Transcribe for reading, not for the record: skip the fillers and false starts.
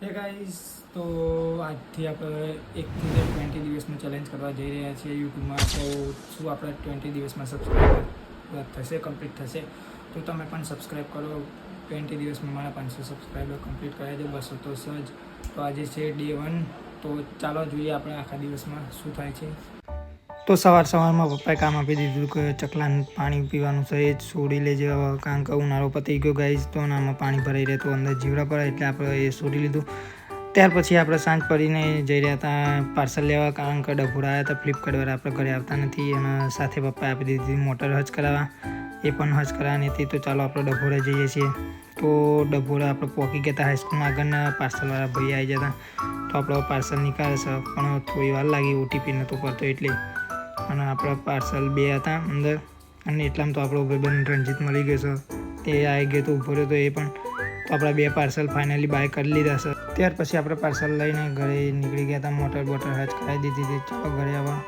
હે ગાઈસ, તો આજથી આપણે 1 થી 20 દિવસનું ચેલેન્જ કરવા જઈ રહ્યા છીએ યુટ્યુબમાં. તો શું આપણે 20 દિવસમાં સબસ્ક્રાઈબર થશે, કમ્પ્લીટ થશે? તો તમે પણ સબસ્ક્રાઈબ કરો. 20 દિવસમાં મારા 500 સબસ્ક્રાઈબર કમ્પ્લીટ કર્યા છે, 200 તો સજ. તો આજે છે ડે 1. તો ચાલો જોઈએ આપણે આખા દિવસમાં શું થાય છે. તો સવારમાં પપ્પાએ કામ આપી દીધું કે ચકલાને પાણી પીવાનું છે, એ જ છોડી લેજે હવે, કારણ કે ઉનાળો પતી ગયો ગાઈઝ. તો આમાં પાણી ભરાઈ રહે તો અંદર જીવડા પડે, એટલે આપણે એ છોડી લીધું. ત્યાર પછી આપણે સાંજ પડીને જઈ રહ્યા હતા પાર્સલ લેવા, કારણ કે ડભોડા આવ્યા હતા ફ્લિપકાર્ટવાળા, આપણે ઘરે આવતા નથી. અને સાથે પપ્પાએ આપી દીધી મોટર હજ કરાવવા, એ પણ હજ કરાવવાની હતી. તો ચાલો આપણે ડભોડા જઈએ છીએ. તો ડભોડા આપણે પહોંચી ગયા હતા હાઈસ્કૂલમાં આગળના, પાર્સલવાળા ભાઈ આવી જતા. તો આપણો પાર્સલ નીકળશે, પણ થોડી વાર લાગી, ઓટીપી નહોતો પડતો એટલે. અને આપણા પાર્સલ 2 હતા અંદર, અને એટલામાં તો આપણો ભાઈબંધ રણજીત મળી ગયો છે. તે આવી ગયો તો ઊભો રહ્યો તો એ પણ. તો આપણા 2 પાર્સલ ફાઇનલી બાય કરી લીધા છે. ત્યાર પછી આપણે પાર્સલ લઈને ઘરે નીકળી ગયા હતા. મોટર બોટર હજ કરાવી દીધી હતી. ચાલો ઘરે આવવા.